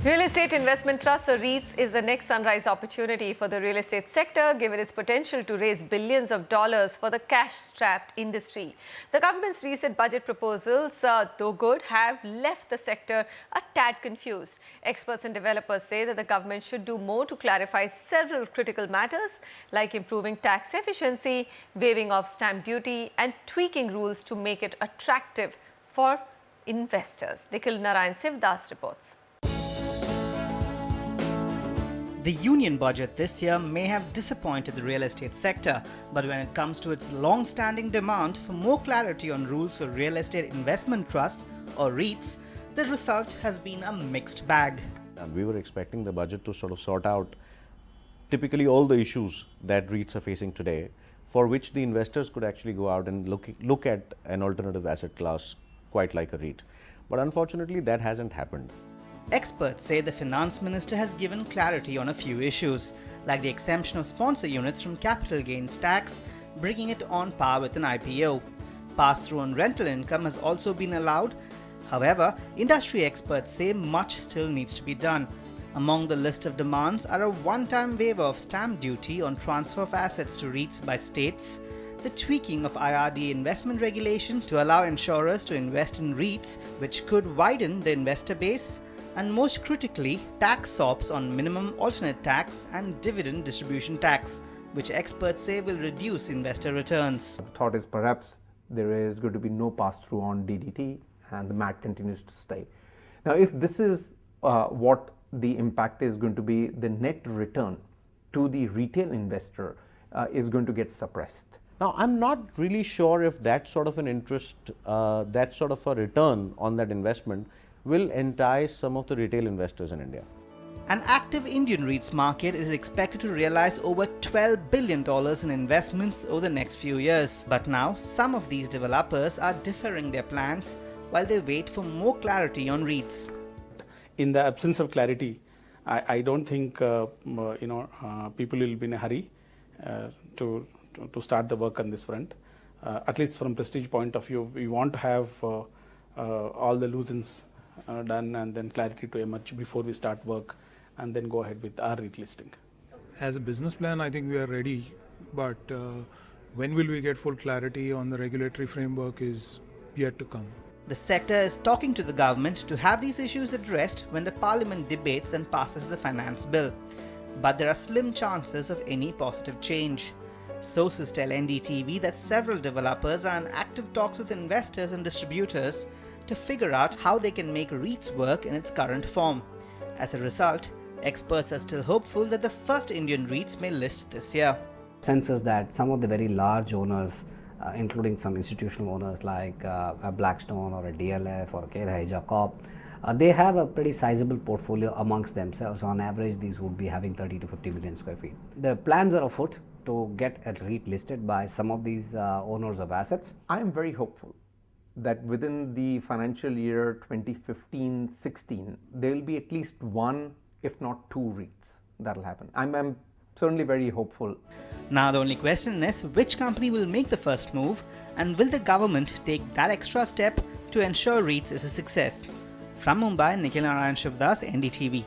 Real estate investment trusts or REITs is the next sunrise opportunity for the real estate sector, given its potential to raise billions of dollars for the cash-strapped industry. The government's recent budget proposals, though good, have left the sector a tad confused. Experts and developers say that the government should do more to clarify several critical matters, like improving tax efficiency, waiving off stamp duty, and tweaking rules to make it attractive for investors. Nikhil Narayan Sivadas reports. The union budget this year may have disappointed the real estate sector, but when it comes to its long-standing demand for more clarity on rules for real estate investment trusts or REITs, the result has been a mixed bag. And we were expecting the budget to sort of sort out typically all the issues that REITs are facing today, for which the investors could actually go out and look at an alternative asset class quite like a REIT. But unfortunately, that hasn't happened. Experts say the finance minister has given clarity on a few issues, like the exemption of sponsor units from capital gains tax, bringing it on par with an IPO. Pass-through on rental income has also been allowed. However, industry experts say much still needs to be done. Among the list of demands are a one-time waiver of stamp duty on transfer of assets to REITs by states, the tweaking of IRDA investment regulations to allow insurers to invest in REITs, which could widen the investor base, and most critically, tax SOPs on minimum alternate tax and dividend distribution tax, which experts say will reduce investor returns. The thought is perhaps there is going to be no pass-through on DDT and the MAT continues to stay. Now, if this is what the impact is going to be, the net return to the retail investor is going to get suppressed. Now, I'm not really sure if that sort of an interest, that sort of a return on that investment will entice some of the retail investors in India. An active Indian REITs market is expected to realize over $12 billion in investments over the next few years. But now, some of these developers are deferring their plans while they wait for more clarity on REITs. In the absence of clarity, I don't think people will be in a hurry to start the work on this front. At least from prestige point of view, we want to have all the loose ends done and then clarity to emerge before we start work and then go ahead with our REIT listing. As a business plan, I think we are ready, but when will we get full clarity on the regulatory framework is yet to come. The sector is talking to the government to have these issues addressed when the parliament debates and passes the finance bill. But there are slim chances of any positive change. Sources tell NDTV that several developers are in active talks with investors and distributors to figure out how they can make REITs work in its current form. As a result, experts are still hopeful that the first Indian REITs may list this year. Senses that some of the very large owners, including some institutional owners like a Blackstone or a DLF or a Keraija Corp, they have a pretty sizable portfolio amongst themselves. On average, these would be having 30 to 50 million square feet. The plans are afoot to get a REIT listed by some of these owners of assets. I am very hopeful that within the financial year 2015-16, there will be at least one, if not two REITs that will happen. I'm certainly very hopeful. Now the only question is which company will make the first move, and will the government take that extra step to ensure REITs is a success? From Mumbai, Nikhil Narayan Sivadas, NDTV.